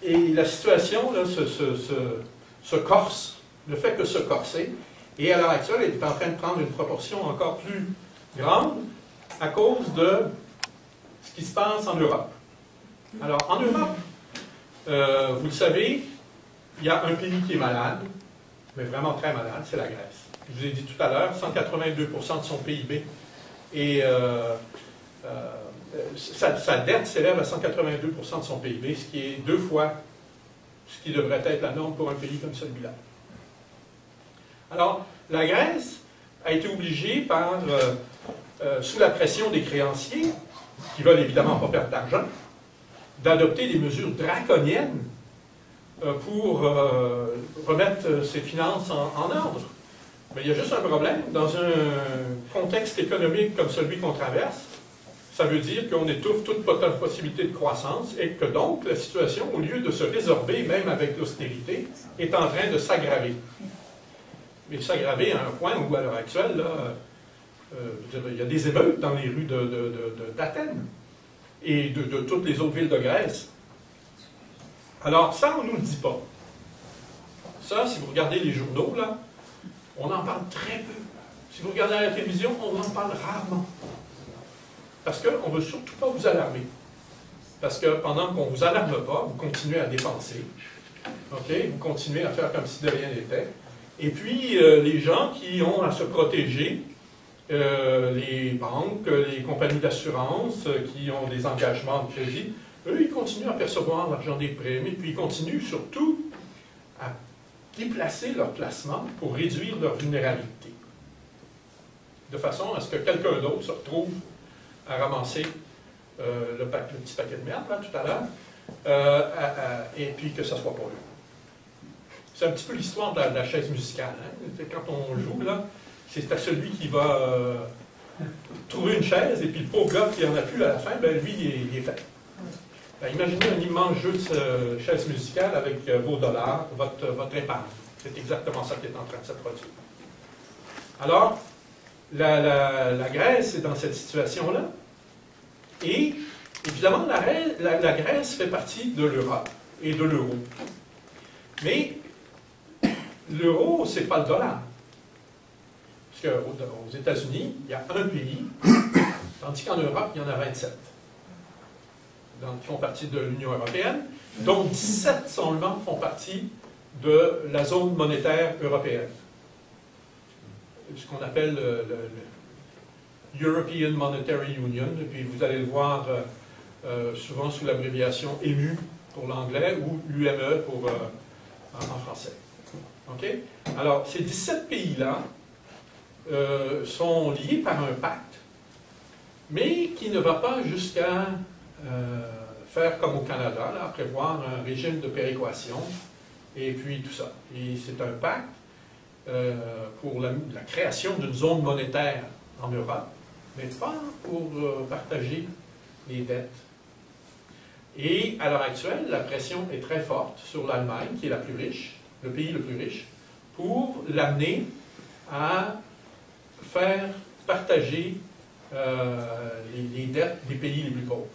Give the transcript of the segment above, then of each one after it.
et la situation là, se corse, ne fait que se corser, et à l'heure actuelle, elle est en train de prendre une proportion encore plus grande à cause de ce qui se passe en Europe. Alors, en Europe, vous le savez, il y a un pays qui est malade, mais vraiment très malade, c'est la Grèce. Je vous ai dit tout à l'heure, 182% de son PIB, et sa dette s'élève à 182% de son PIB, ce qui est 2 fois ce qui devrait être la norme pour un pays comme celui-là. Alors, la Grèce a été obligée sous la pression des créanciers, qui veulent évidemment pas perdre d'argent, d'adopter des mesures draconiennes pour remettre ses finances en ordre. Mais il y a juste un problème. Dans un contexte économique comme celui qu'on traverse, ça veut dire qu'on étouffe toute possibilité de croissance et que donc la situation, au lieu de se résorber, même avec l'austérité, est en train de s'aggraver. Mais s'aggraver à un point où, à l'heure actuelle, là, il y a des émeutes dans les rues d'Athènes et de toutes les autres villes de Grèce. Alors, ça, on ne nous le dit pas. Ça, si vous regardez les journaux, là, on en parle très peu. Si vous regardez à la télévision, on en parle rarement. Parce qu'on ne veut surtout pas vous alarmer. Parce que pendant qu'on ne vous alarme pas, vous continuez à dépenser. OK? Vous continuez à faire comme si de rien n'était. Et puis, les gens qui ont à se protéger, les banques, les compagnies d'assurance, qui ont des engagements de crédit, eux, ils continuent à percevoir l'argent des primes, et puis ils continuent surtout à déplacer leur placement pour réduire leur vulnérabilité. De façon à ce que quelqu'un d'autre se retrouve à ramasser le petit paquet de merde, là, tout à l'heure, et puis que ça ne soit pas eux. C'est un petit peu l'histoire de la chaise musicale. Hein? Quand on joue, là, c'est à celui qui va trouver une chaise, et puis le pauvre gars qui n'en a plus à la fin, ben lui, il est fait. Ben, imaginez un immense jeu de chaise musicale avec vos dollars, votre épargne. C'est exactement ça qui est en train de se produire. Alors, la Grèce est dans cette situation-là, et évidemment, la Grèce fait partie de l'Europe et de l'euro. Mais l'euro, ce n'est pas le dollar. Parce qu'aux États-Unis, il y a un pays, tandis qu'en Europe, il y en a 27. Donc, qui font partie de l'Union européenne, dont 17 seulement font partie de la zone monétaire européenne. Ce qu'on appelle le European Monetary Union, et puis vous allez le voir souvent sous l'abréviation EMU pour l'anglais ou l'UME en français. OK? Alors, ces 17 pays-là sont liés par un pacte, mais qui ne va pas jusqu'à faire comme au Canada, là, prévoir un régime de péréquation, et puis tout ça. Et c'est un pacte pour la création d'une zone monétaire en Europe, mais pas pour partager les dettes. Et à l'heure actuelle, la pression est très forte sur l'Allemagne, qui est la plus riche, le pays le plus riche, pour l'amener à faire partager les dettes des pays les plus pauvres.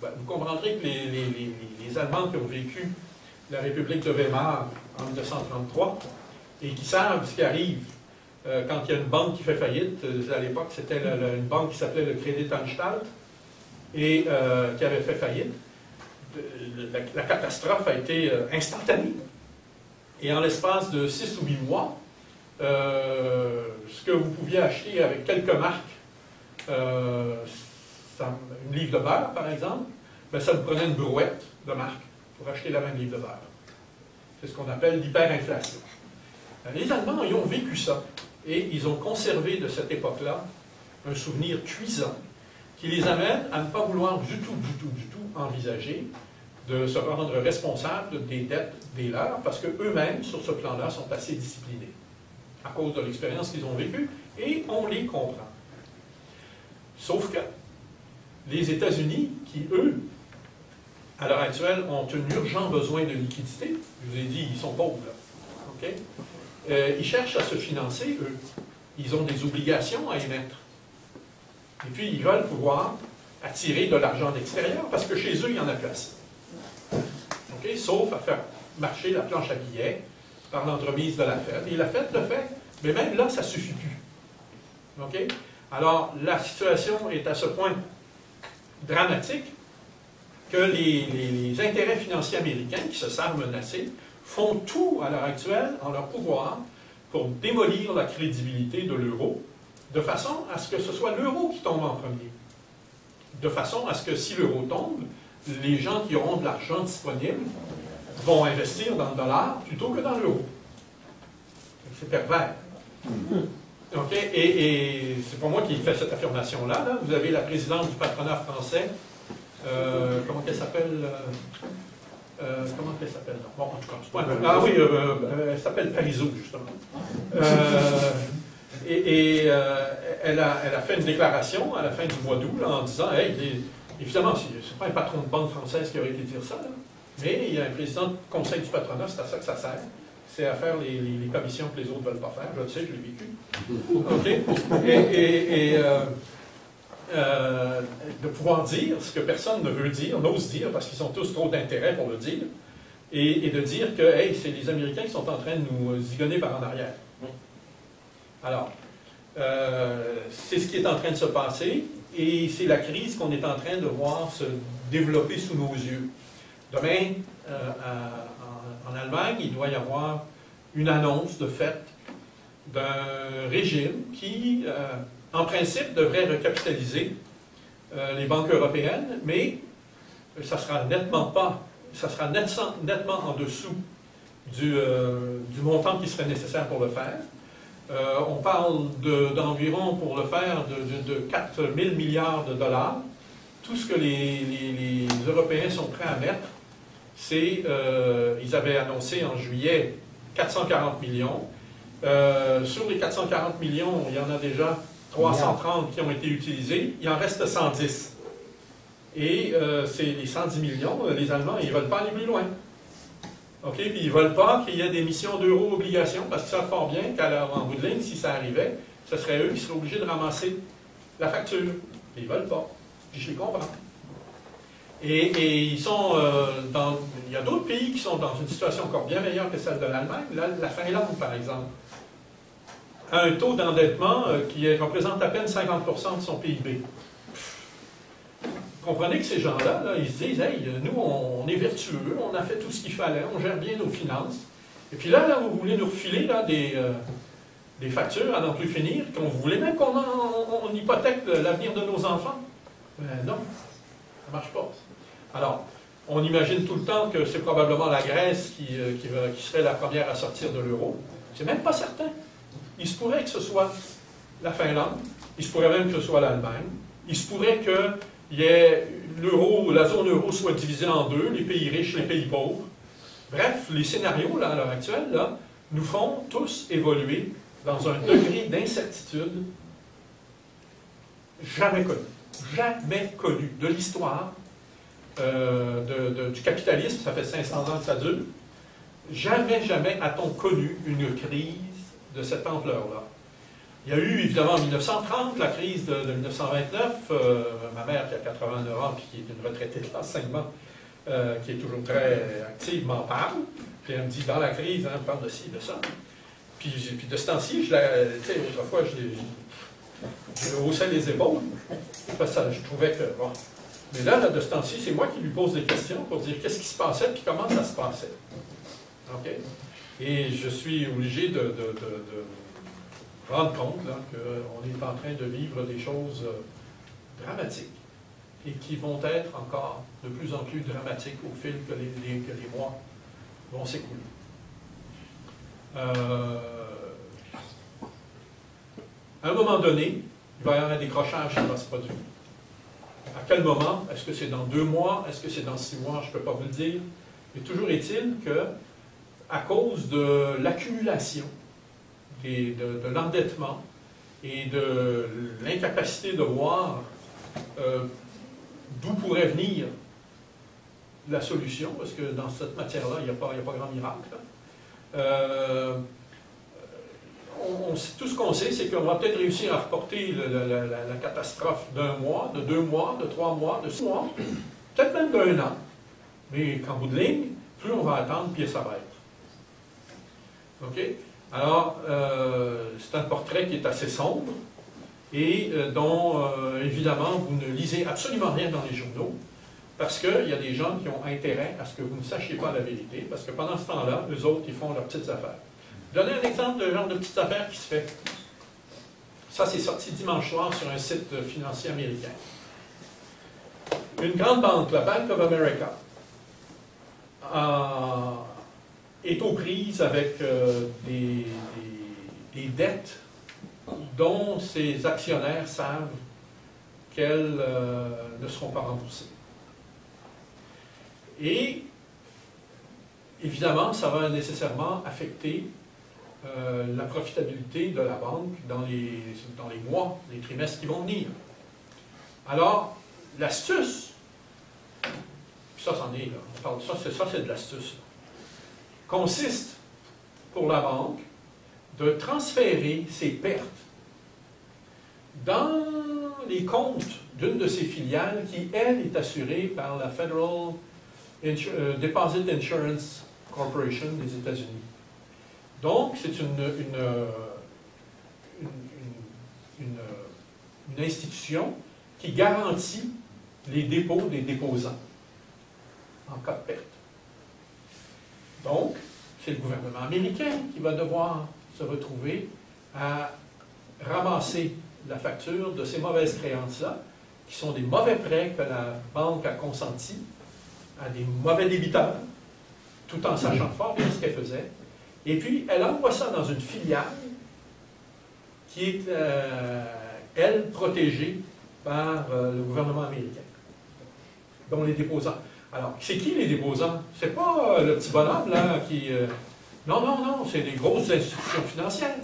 Ben, vous comprendrez que les Allemands qui ont vécu la République de Weimar en 1933 et qui savent ce qui arrive quand il y a une banque qui fait faillite, à l'époque c'était une banque qui s'appelait le Kreditanstalt et qui avait fait faillite, la catastrophe a été instantanée. Et en l'espace de 6 ou 8 mois, ce que vous pouviez acheter avec quelques marques, une livre de beurre par exemple, ben, ça vous prenait une brouette de marque pour acheter la même livre de beurre. C'est ce qu'on appelle l'hyperinflation. Les Allemands, ils ont vécu ça, et ils ont conservé de cette époque-là un souvenir cuisant qui les amène à ne pas vouloir du tout envisager de se rendre responsables des dettes des leurs, parce qu'eux-mêmes, sur ce plan-là, sont assez disciplinés à cause de l'expérience qu'ils ont vécue, et on les comprend. Sauf que les États-Unis, qui, eux, à l'heure actuelle, ont un urgent besoin de liquidité, je vous ai dit, ils sont pauvres, là, OK? Ils cherchent à se financer, eux. Ils ont des obligations à émettre. Et puis, ils veulent pouvoir attirer de l'argent de l'extérieur, parce que chez eux, il y en a plus assez. OK? Okay? Sauf à faire marcher la planche à billets par l'entremise de la Fed. Et la Fed le fait, mais même là, ça ne suffit plus. Okay? Alors, la situation est à ce point dramatique que les intérêts financiers américains, qui se savent menacés, font tout à l'heure actuelle en leur pouvoir pour démolir la crédibilité de l'euro, de façon à ce que ce soit l'euro qui tombe en premier. De façon à ce que si l'euro tombe, les gens qui auront de l'argent disponible vont investir dans le dollar plutôt que dans l'euro. C'est pervers. Okay? Et c'est pas moi qui fais cette affirmation-là. Là. Vous avez la présidente du patronat français, comment qu'elle s'appelle comment elle s'appelle? Bon, en tout cas, c'est pas ah oui, elle s'appelle Parizeau, justement. Elle a fait une déclaration à la fin du mois d'août en disant, hey, évidemment, c'est pas un patron de banque française qui aurait été dire ça, là, mais il y a un président du conseil du patronat, c'est à ça que ça sert. C'est à faire les commissions que les autres ne veulent pas faire. Je le sais, je l'ai vécu. OK? De pouvoir dire ce que personne ne veut dire, n'ose dire, parce qu'ils ont tous trop d'intérêt pour le dire, et de dire que, hey, c'est les Américains qui sont en train de nous zigonner par en arrière. Alors, c'est ce qui est en train de se passer, et c'est la crise qu'on est en train de voir se développer sous nos yeux. Demain, en Allemagne, il doit y avoir une annonce de fait d'un régime qui, en principe, devrait recapitaliser les banques européennes, mais ça sera nettement en dessous du montant qui serait nécessaire pour le faire. On parle d'environ, pour le faire, de 4 000 milliards de dollars. Tout ce que les Européens sont prêts à mettre, c'est, ils avaient annoncé en juillet 440 millions. Sur les 440 millions, il y en a déjà 330 qui ont été utilisés. Il en reste 110. Et c'est les 110 millions, les Allemands, ils ne veulent pas aller plus loin. OK? Puis ils ne veulent pas qu'il y ait des émissions d'euro-obligations, parce qu'ils savent fort bien qu'en bout de ligne, si ça arrivait, ce serait eux qui seraient obligés de ramasser la facture. Ils ne veulent pas. Puis je les comprends. Et ils sont il y a d'autres pays qui sont dans une situation encore bien meilleure que celle de l'Allemagne. La Finlande, par exemple, a un taux d'endettement qui représente à peine 50% de son PIB. Vous comprenez que ces gens-là, ils se disent, hey, nous, on est vertueux, on a fait tout ce qu'il fallait, on gère bien nos finances. Et puis là, vous voulez nous refiler là, des factures à n'en plus finir, vous voulez même qu'on hypothèque l'avenir de nos enfants. Non, ça ne marche pas. Alors, on imagine tout le temps que c'est probablement la Grèce qui serait la première à sortir de l'euro. C'est même pas certain. Il se pourrait que ce soit la Finlande, il se pourrait même que ce soit l'Allemagne, il se pourrait que la zone euro soit divisée en deux, les pays riches, les pays pauvres. Bref, les scénarios, là, à l'heure actuelle, là, nous font tous évoluer dans un degré d'incertitude jamais connu de l'histoire du capitalisme. Ça fait 500 ans que ça dure. Jamais a-t-on connu une crise de cette ampleur-là. Il y a eu, évidemment, en 1930, la crise de 1929. Ma mère, qui a 89 ans, puis qui est une retraitée de l'enseignement, qui est toujours très active, m'en parle. Puis elle me dit, dans la crise, elle parle de ci, de ça. Puis de ce temps-ci, autrefois, je haussais les épaules, parce que je trouvais que, bon. Mais là, de ce temps-ci, c'est moi qui lui pose des questions pour dire qu'est-ce qui se passait, puis comment ça se passait. OK? Et je suis obligé de rendre compte qu'on est en train de vivre des choses dramatiques et qui vont être encore de plus en plus dramatiques au fil que les mois vont s'écouler. À un moment donné, il va y avoir un décrochage qui va se produire. À quel moment? Est-ce que c'est dans 2 mois? Est-ce que c'est dans 6 mois? Je ne peux pas vous le dire. Mais toujours est-il que, à cause de l'accumulation, de l'endettement et de l'incapacité de voir d'où pourrait venir la solution, parce que dans cette matière-là, il n'y a pas grand miracle. Tout ce qu'on sait, c'est qu'on va peut-être réussir à reporter la catastrophe d'1 mois, de 2 mois, de 3 mois, de 6 mois, peut-être même d'1 an. Mais qu'en bout de ligne, il plus on va attendre, pire ça va être. OK? Alors, c'est un portrait qui est assez sombre et dont, évidemment, vous ne lisez absolument rien dans les journaux parce qu'il y a des gens qui ont intérêt à ce que vous ne sachiez pas la vérité, parce que pendant ce temps-là, eux autres, ils font leurs petites affaires. Je vais donner un exemple de genre de petites affaires qui se fait. Ça, c'est sorti dimanche soir sur un site financier américain. Une grande banque, la Bank of America, est aux prises avec des dettes dont ses actionnaires savent qu'elles ne seront pas remboursées. Et, évidemment, ça va nécessairement affecter la profitabilité de la banque dans les mois, les trimestres qui vont venir. Alors, l'astuce, ça c'en est, là, on parle de ça, c'est de l'astuce, consiste pour la banque de transférer ses pertes dans les comptes d'une de ses filiales qui, elle, est assurée par la Federal Deposit Insurance Corporation des États-Unis. Donc, c'est une institution qui garantit les dépôts des déposants en cas de perte. Donc, c'est le gouvernement américain qui va devoir se retrouver à ramasser la facture de ces mauvaises créances-là, qui sont des mauvais prêts que la banque a consentis à des mauvais débiteurs, tout en sachant fort bien ce qu'elle faisait. Et puis, elle envoie ça dans une filiale qui est, elle, protégée par le gouvernement américain, dont les déposants. Alors, c'est qui les déposants? C'est pas le petit bonhomme, là, qui... non, non, non, c'est des grosses institutions financières.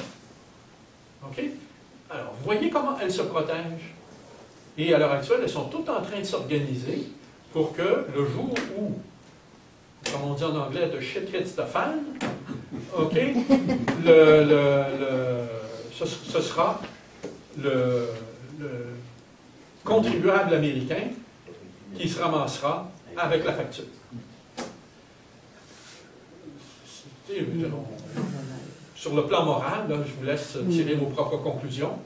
OK? Alors, vous voyez comment elles se protègent. Et à l'heure actuelle, elles sont toutes en train de s'organiser pour que le jour où, comme on dit en anglais, the shit hits the fan, OK, ce sera le contribuable américain qui se ramassera avec la facture. Sur le plan moral, là, je vous laisse tirer vos propres conclusions.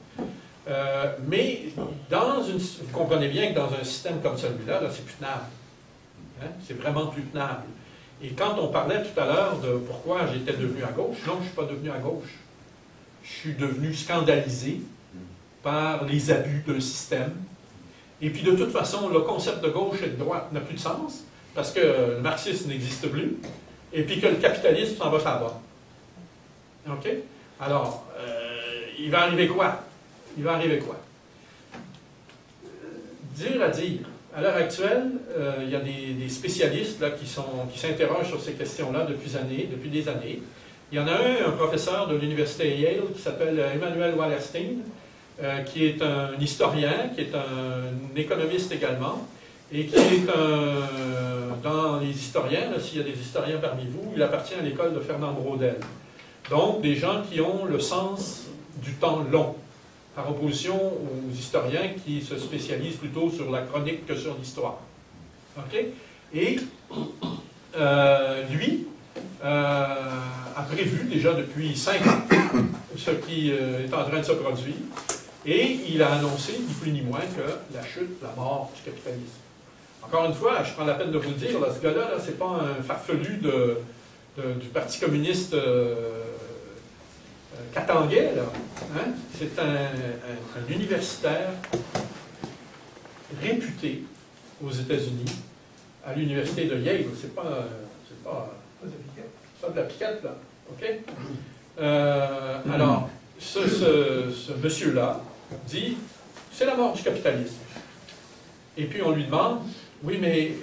Mais vous comprenez bien que dans un système comme celui-là, -là, c'est plus tenable. Hein? C'est vraiment plus tenable. Et quand on parlait tout à l'heure de pourquoi j'étais devenu à gauche, non, je ne suis pas devenu à gauche. Je suis devenu scandalisé par les abus d'un système. Et puis de toute façon, le concept de gauche et de droite n'a plus de sens, parce que le marxisme n'existe plus, et puis que le capitalisme s'en va là-bas. OK? Alors, il va arriver quoi? Il va arriver quoi? Dire à dire. À l'heure actuelle, il y a des spécialistes là, qui s'interrogent sur ces questions-là depuis des années. Il y en a un professeur de l'université Yale qui s'appelle Emmanuel Wallerstein, qui est un historien, qui est un économiste également, et qui est dans les historiens, s'il y a des historiens parmi vous, il appartient à l'école de Fernand Braudel. Donc, des gens qui ont le sens du temps long, par opposition aux historiens qui se spécialisent plutôt sur la chronique que sur l'histoire. OK? Et lui a prévu déjà depuis 5 ans ce qui est en train de se produire, et il a annoncé, ni plus ni moins, que la chute, la mort du capitalisme. Encore une fois, je prends la peine de vous le dire, là, ce gars-là, ce n'est pas un farfelu du Parti communiste Katanguay, là. Hein? C'est un universitaire réputé aux États-Unis, à l'université de Yale. C'est pas de la piquette, là. OK? Alors, ce monsieur-là dit, c'est la mort du capitalisme. Et puis on lui demande, oui, mais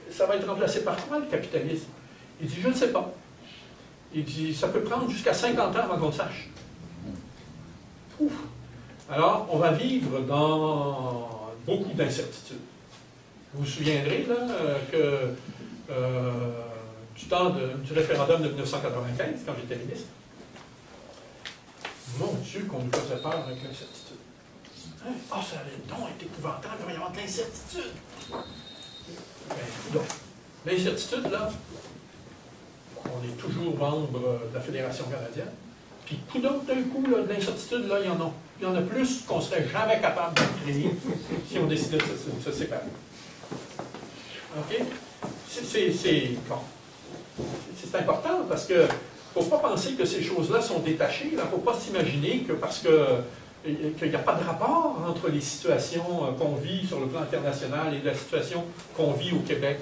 ça va être remplacé par quoi, le capitalisme? Il dit, je ne sais pas. Il dit, ça peut prendre jusqu'à 50 ans avant qu'on le sache. Ouf. Alors, on va vivre dans beaucoup d'incertitudes. Vous vous souviendrez là, que du temps du référendum de 1995, quand j'étais ministre, mon Dieu, qu'on nous faisait peur avec l'incertitude. Hein? Ah, ça avait donc été épouvantable, il va y avoir de l'incertitude. Ben, donc, l'incertitude, là, est toujours membre de la Fédération canadienne. Puis, d'un coup, là, de l'incertitude, là, il y en a plus qu'on ne serait jamais capable de créer si on décidait de se séparer. OK? C'est important parce que il ne faut pas penser que ces choses-là sont détachées. Il ne faut pas s'imaginer que parce qu'il n'y a pas de rapport entre les situations qu'on vit sur le plan international et la situation qu'on vit au Québec.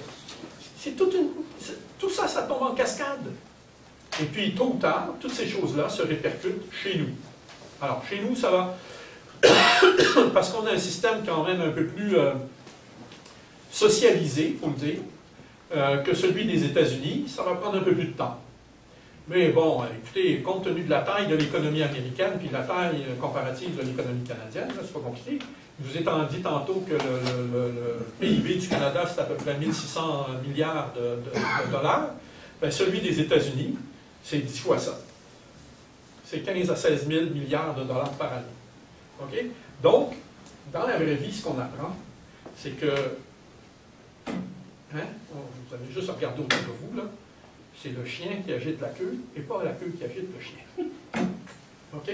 Tout ça, ça tombe en cascade. Et puis, tôt ou tard, toutes ces choses-là se répercutent chez nous. Alors, chez nous, ça va parce qu'on a un système quand même un peu plus socialisé, il faut le dire, que celui des États-Unis. Ça va prendre un peu plus de temps. Mais bon, écoutez, compte tenu de la taille de l'économie américaine, puis de la taille comparative de l'économie canadienne, c'est pas compliqué. Je vous ai dit tantôt que le PIB du Canada, c'est à peu près 1600 milliards de dollars. Bien, celui des États-Unis, c'est 10 fois ça. C'est 15 à 16 000 milliards de dollars par année. OK? Donc, dans la vraie vie, ce qu'on apprend, c'est que, vous avez juste à regarder autour de vous, là, c'est le chien qui agite la queue et pas la queue qui agite le chien. OK?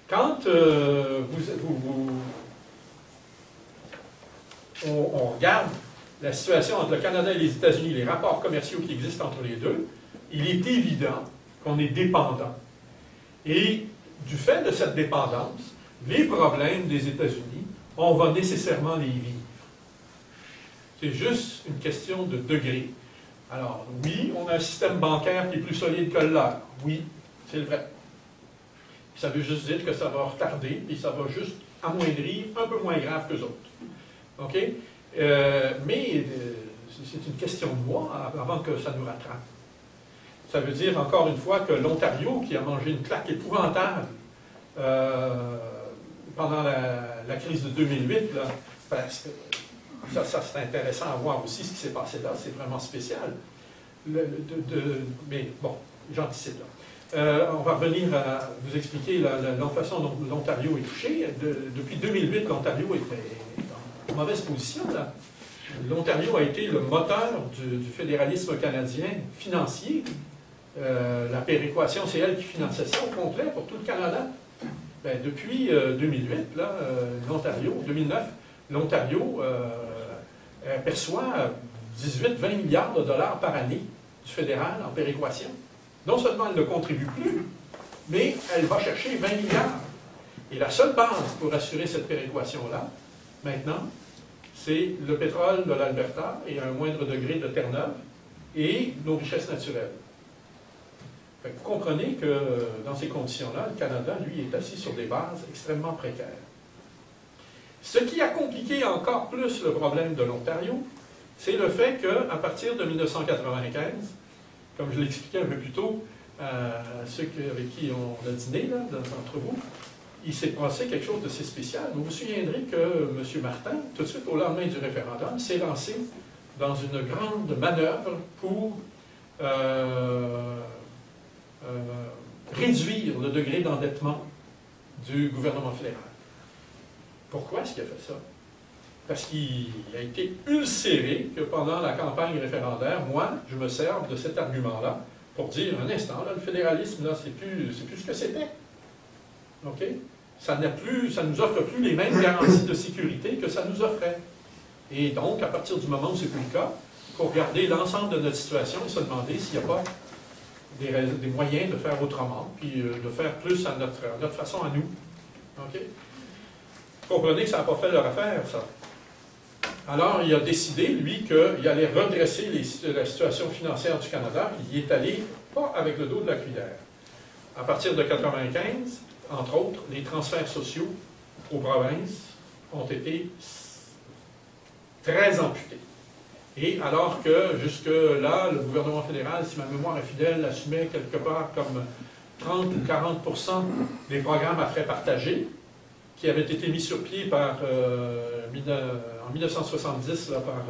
Quand on regarde la situation entre le Canada et les États-Unis, les rapports commerciaux qui existent entre les deux, il est évident qu'on est dépendant. Et du fait de cette dépendance, les problèmes des États-Unis, on va nécessairement les vivre. C'est juste une question de degré. Alors, oui, on a un système bancaire qui est plus solide que le leur. Oui, c'est vrai. Ça veut juste dire que ça va retarder, et ça va juste amoindrir un peu moins grave qu'eux autres. OK? Mais c'est une question de mois avant que ça nous rattrape. Ça veut dire, encore une fois, que l'Ontario, qui a mangé une claque épouvantable pendant la crise de 2008, là, parce que ça c'est intéressant à voir aussi ce qui s'est passé là, c'est vraiment spécial. Mais bon, j'anticipe là. On va revenir à vous expliquer la façon dont l'Ontario est touché. Depuis 2008, l'Ontario est en mauvaise position. L'Ontario a été le moteur du fédéralisme canadien financier. La péréquation, c'est elle qui finançait ça au complet pour tout le Canada. Ben, depuis 2008, là, 2009, l'Ontario perçoit 18-20 milliards de dollars par année du fédéral en péréquation. Non seulement elle ne contribue plus, mais elle va chercher 20 milliards. Et la seule base pour assurer cette péréquation-là, maintenant, c'est le pétrole de l'Alberta et à un moindre degré de Terre-Neuve et nos richesses naturelles. Fait que vous comprenez que dans ces conditions-là, le Canada, lui, est assis sur des bases extrêmement précaires. Ce qui a compliqué encore plus le problème de l'Ontario, c'est le fait qu'à partir de 1995, comme je l'expliquais un peu plus tôt à ceux avec qui on a dîné, là, d'entre vous, il s'est passé quelque chose de si spécial. Vous vous souviendrez que M. Martin, tout de suite au lendemain du référendum, s'est lancé dans une grande manœuvre pour réduire le degré d'endettement du gouvernement fédéral. Pourquoi est-ce qu'il a fait ça? Parce qu'il a été ulcéré que pendant la campagne référendaire, moi, je me sers de cet argument-là pour dire, un instant, là, le fédéralisme, là, c'est plus ce que c'était. OK? Ça nous offre plus les mêmes garanties de sécurité que ça nous offrait. Et donc, à partir du moment où c'est plus le cas, il faut regarder l'ensemble de notre situation et se demander s'il n'y a pas des moyens de faire autrement, puis de faire plus à notre façon à nous. OK? Vous comprenez que ça n'a pas fait leur affaire, ça. Alors, il a décidé, lui, qu'il allait redresser la situation financière du Canada, puis il est allé, pas avec le dos de la cuillère. À partir de 1995, entre autres, les transferts sociaux aux provinces ont été très amputés. Et alors que, jusque-là, le gouvernement fédéral, si ma mémoire est fidèle, assumait quelque part comme 30 ou 40% des programmes à frais partagés, qui avaient été mis sur pied en 1970 là, par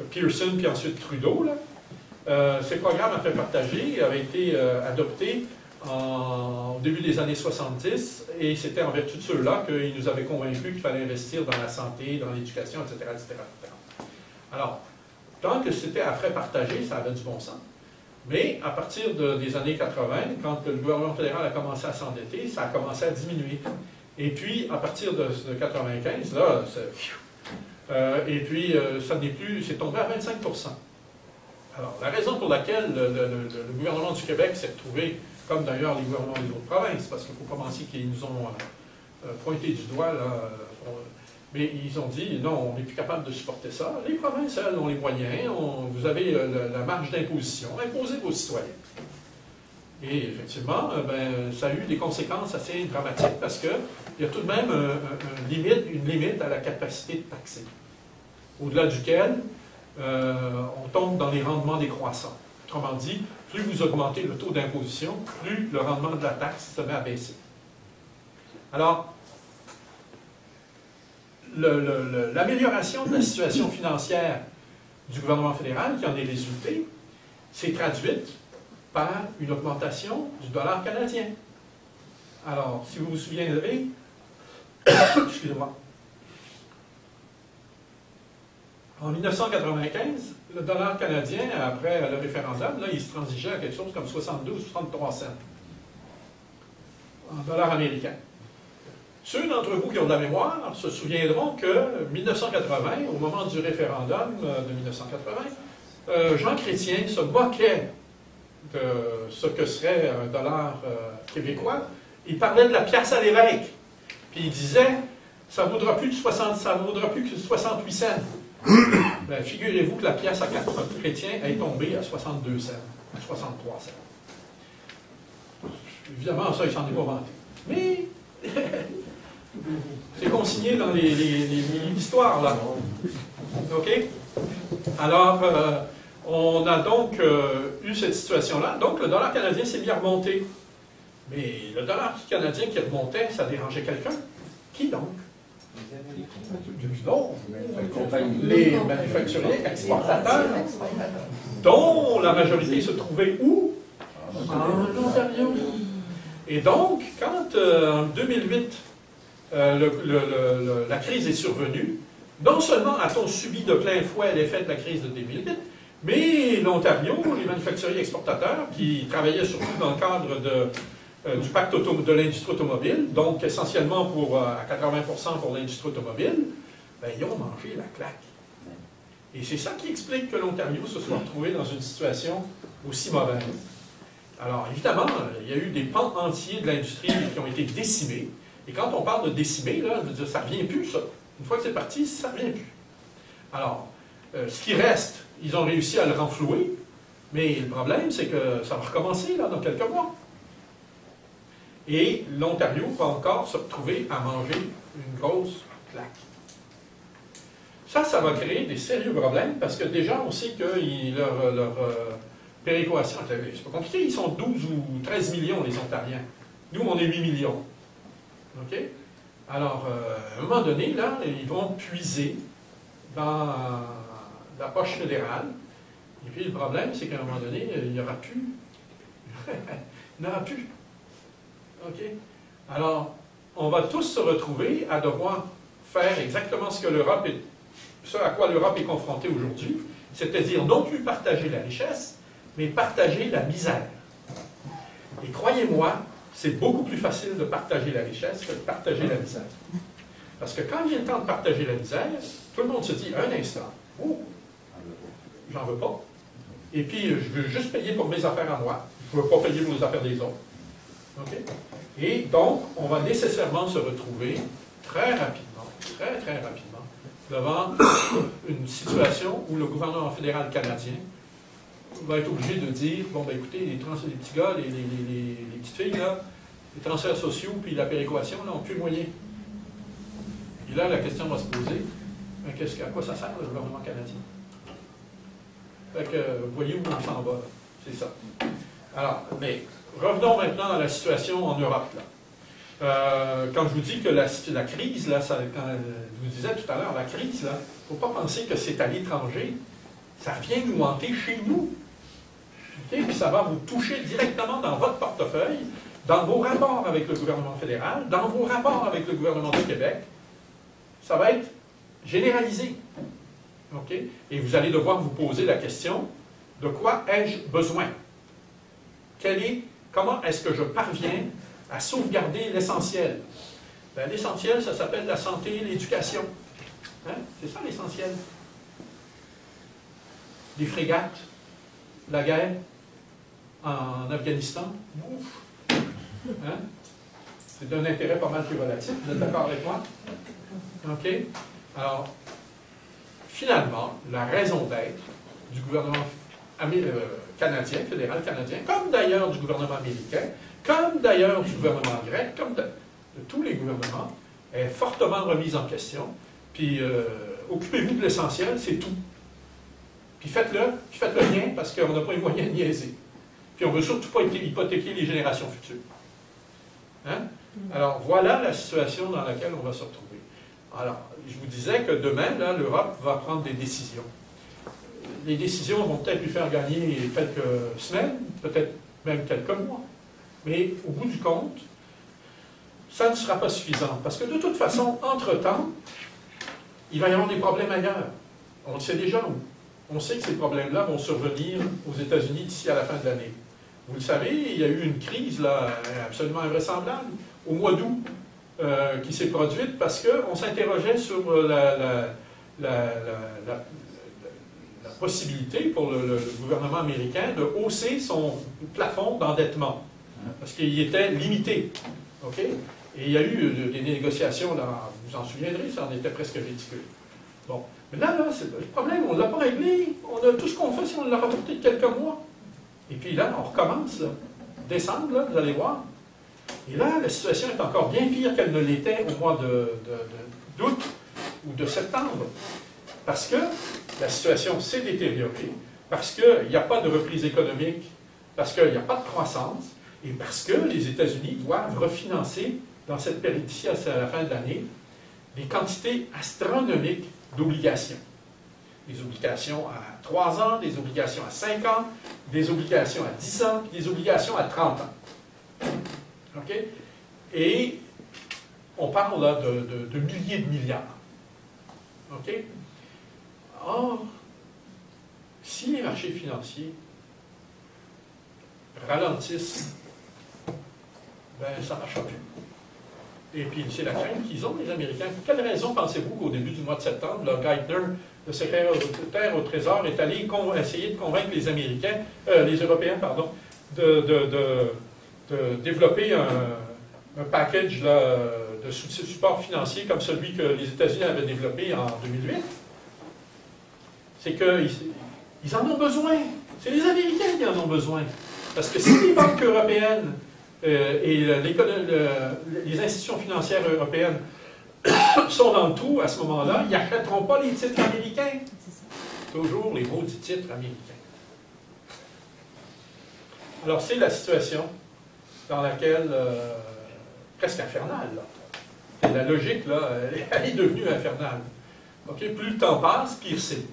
Pearson, puis ensuite Trudeau. Là. Ces programmes à frais partagés avaient été adoptés au début des années 70, et c'était en vertu de ceux-là qu'ils nous avaient convaincus qu'il fallait investir dans la santé, dans l'éducation, etc., etc. Alors, tant que c'était à frais partagés, ça avait du bon sens. Mais à partir des années 80, quand le gouvernement fédéral a commencé à s'endetter, ça a commencé à diminuer. Et puis, à partir de 95, là, ça n'est plus, c'est tombé à 25%. Alors, la raison pour laquelle le gouvernement du Québec s'est retrouvé, comme d'ailleurs les gouvernements des autres provinces, parce qu'il ne faut pas penser qu'ils nous ont pointé du doigt, là, mais ils ont dit, non, on n'est plus capable de supporter ça. Les provinces, elles, ont les moyens, vous avez la marge d'imposition, imposez vos citoyens. Et effectivement, ça a eu des conséquences assez dramatiques parce qu'il y a tout de même une limite à la capacité de taxer, au-delà duquel on tombe dans les rendements décroissants. Autrement dit, plus vous augmentez le taux d'imposition, plus le rendement de la taxe se met à baisser. Alors, l'amélioration de la situation financière du gouvernement fédéral qui en est résultée s'est traduite par une augmentation du dollar canadien. Alors, si vous vous souviendrez, excusez-moi, en 1995, le dollar canadien, après le référendum, là, il se transigeait à quelque chose comme 62 ou 63 cents en dollars américains. Ceux d'entre vous qui ont de la mémoire se souviendront que 1980, au moment du référendum de 1980, Jean Chrétien se moquait de ce que serait un dollar québécois. Il parlait de la pièce à l'évêque. Puis il disait, ça ne vaudra plus que 68 cents. Ben, figurez-vous que la pièce à 4 chrétiens est tombée à 62 cents, à 63 cents. Évidemment, ça, il s'en est pas vanté. Mais c'est consigné dans l'histoire, là. OK? Alors, on a donc eu cette situation-là. Donc, le dollar canadien s'est mis à remonter. Mais le dollar canadien qui remontait, ça dérangeait quelqu'un. Qui donc? Non, les manufacturiers exportateurs, dont la majorité se trouvait où? En Ontario. Et donc, quand en 2008, la crise est survenue, non seulement a-t-on subi de plein fouet l'effet de la crise de 2008, mais l'Ontario, les manufacturiers exportateurs, qui travaillaient surtout dans le cadre du pacte de l'industrie automobile, donc essentiellement à 80% pour l'industrie automobile, ben, ils ont mangé la claque. Et c'est ça qui explique que l'Ontario se soit retrouvé dans une situation aussi mauvaise. Alors, évidemment, il y a eu des pans entiers de l'industrie qui ont été décimés. Et quand on parle de décimer, là, je veux dire, ça ne revient plus, ça. Une fois que c'est parti, ça ne revient plus. Alors, ce qui reste, ils ont réussi à le renflouer, mais le problème, c'est que ça va recommencer là, dans quelques mois. Et l'Ontario va encore se retrouver à manger une grosse claque. Ça va créer des sérieux problèmes, parce que déjà, on sait que leur péréquation, c'est pas compliqué, ils sont 12 ou 13 millions, les Ontariens. Nous, on est 8 millions. OK? Alors, à un moment donné, là, ils vont puiser dans la poche fédérale. Et puis, le problème, c'est qu'à un moment donné, il n'y aura plus. Il n'y aura plus. OK? Alors, on va tous se retrouver à devoir faire exactement ce à quoi l'Europe est confrontée aujourd'hui, c'est-à-dire non plus partager la richesse, mais partager la misère. Et croyez-moi, c'est beaucoup plus facile de partager la richesse que de partager la misère. Parce que quand vient le temps de partager la misère, tout le monde se dit, un instant, oh, j'en veux pas. Et puis, je veux juste payer pour mes affaires à moi. Je ne veux pas payer pour les affaires des autres. OK? Et donc, on va nécessairement se retrouver très rapidement, très rapidement, devant une situation où le gouvernement fédéral canadien va être obligé de dire, bon, ben écoutez, les petits gars, les petites filles, là, les transferts sociaux, puis la péréquation, là, n'ont plus de moyens. Et là, la question va se poser, à quoi ça sert, le gouvernement canadien? Fait que, vous voyez où on s'en va, c'est ça. Alors, mais revenons maintenant à la situation en Europe, là. Quand je vous dis que la crise, là, quand je vous disais tout à l'heure, la crise, là, il ne faut pas penser que c'est à l'étranger, ça vient nous hanter chez nous. Okay? Puis ça va vous toucher directement dans votre portefeuille, dans vos rapports avec le gouvernement fédéral, dans vos rapports avec le gouvernement du Québec. Ça va être généralisé. Okay? Et vous allez devoir vous poser la question, de quoi ai-je besoin? Comment est-ce que je parviens à sauvegarder l'essentiel? Ben, l'essentiel, ça s'appelle la santé et l'éducation. Hein? C'est ça l'essentiel. Les frégates, la guerre en Afghanistan, ouf! Hein? C'est d'un intérêt pas mal plus relatif. Vous êtes d'accord avec moi? OK? Alors, finalement, la raison d'être du gouvernement canadien, fédéral canadien, comme d'ailleurs du gouvernement américain, comme d'ailleurs du gouvernement grec, comme de tous les gouvernements, est fortement remise en question. Puis, occupez-vous de l'essentiel, c'est tout. Puis faites-le bien, parce qu'on n'a pas les moyens de niaiser. Puis on ne veut surtout pas hypothéquer les générations futures. Hein? Alors, voilà la situation dans laquelle on va se retrouver. Alors, je vous disais que demain, l'Europe va prendre des décisions. Les décisions vont peut-être lui faire gagner quelques semaines, peut-être même quelques mois. Mais au bout du compte, ça ne sera pas suffisant. Parce que de toute façon, entre-temps, il va y avoir des problèmes ailleurs. On le sait déjà, nous. On sait que ces problèmes-là vont survenir aux États-Unis d'ici à la fin de l'année. Vous le savez, il y a eu une crise là, absolument invraisemblable au mois d'août qui s'est produite parce qu'on s'interrogeait sur la possibilité pour le gouvernement américain de hausser son plafond d'endettement parce qu'il était limité. Okay? Et il y a eu des négociations, là, vous en souviendrez, ça en était presque ridicule. Bon. Mais là, le problème, on ne l'a pas réglé. Tout ce qu'on fait, c'est qu'on l'a rapporté de quelques mois. Et puis là, on recommence. Là. Décembre, là, vous allez voir. Et là, la situation est encore bien pire qu'elle ne l'était au mois d'août ou de septembre. Parce que la situation s'est détériorée, parce qu'il n'y a pas de reprise économique, parce qu'il n'y a pas de croissance, et parce que les États-Unis doivent refinancer, dans cette période ici, à la fin de l'année, des quantités astronomiques d'obligations. Des obligations à 3 ans, des obligations à 5 ans, des obligations à 10 ans, puis des obligations à 30 ans. OK? Et on parle là de milliers de milliards. OK? Or, si les marchés financiers ralentissent, ben ça ne marchera plus. Et puis, c'est la crainte qu'ils ont, les Américains. Pour quelle raison pensez-vous qu'au début du mois de septembre, le Geithner, le secrétaire au Trésor, est allé essayer de convaincre les Américains, les Européens, pardon, de développer un package là, de support financier comme celui que les États-Unis avaient développé en 2008? C'est qu'ils en ont besoin. C'est les Américains qui en ont besoin. Parce que si les banques européennes et les institutions financières européennes sont dans le trou à ce moment-là, ils n'achèteront pas les titres américains. Toujours les maudits titres américains. Alors, c'est la situation dans laquelle, presque infernale, là. Et la logique, là, elle est devenue infernale. Okay? Plus le temps passe, pire c'est.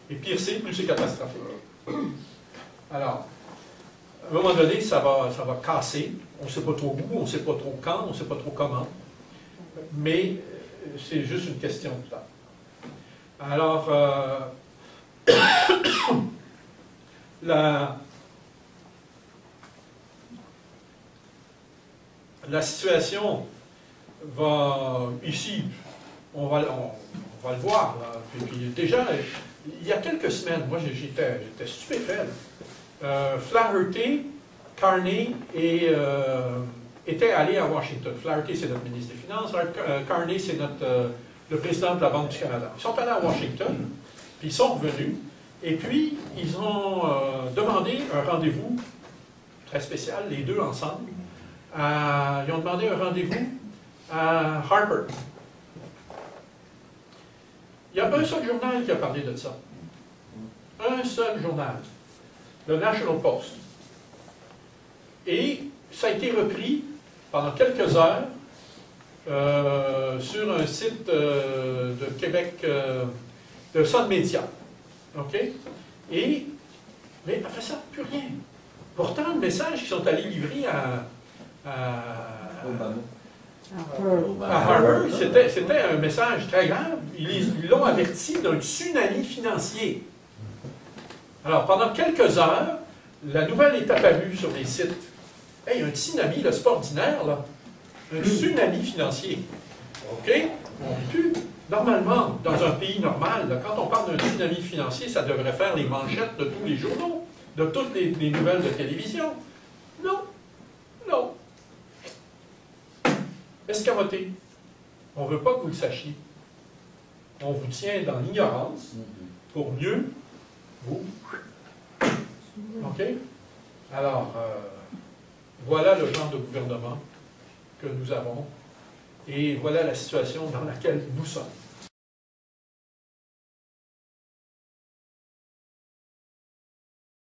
Et pire c'est, plus c'est catastrophique. Alors, à un moment donné, ça va casser. On ne sait pas trop où, on ne sait pas trop quand, on ne sait pas trop comment. Mais c'est juste une question de temps. Alors, la situation va, ici, on va le voir. Là. Puis déjà, il y a quelques semaines, moi j'étais stupéfait. Flaherty, Carney étaient allés à Washington. Flaherty, c'est notre ministre des Finances. Carney, c'est le président de la Banque du Canada. Ils sont allés à Washington, puis ils sont revenus, et puis ils ont demandé un rendez-vous très spécial, les deux ensemble. Ils ont demandé un rendez-vous à Harper. Il y a un seul journal qui a parlé de ça. Un seul journal. Le National Post. Et ça a été repris pendant quelques heures sur un site de Québec, de Sun Media. OK? Mais après ça, plus rien. Pourtant, le message qu'ils sont allés livrer à Harvard, c'était un message très grave. Ils l'ont averti d'un tsunami financier. Alors, pendant quelques heures, La nouvelle est apparue sur les sites. Hey, un tsunami, là, c'est pas ordinaire, là. Un tsunami financier. OK? On ne plus. Normalement, dans un pays normal, là, quand on parle d'un tsunami financier, ça devrait faire les manchettes de tous les journaux, de toutes les nouvelles de télévision. Non. Non. Escamoté. On ne veut pas que vous le sachiez. On vous tient dans l'ignorance pour mieux vous. OK? Alors, voilà le genre de gouvernement que nous avons et voilà la situation dans laquelle nous sommes.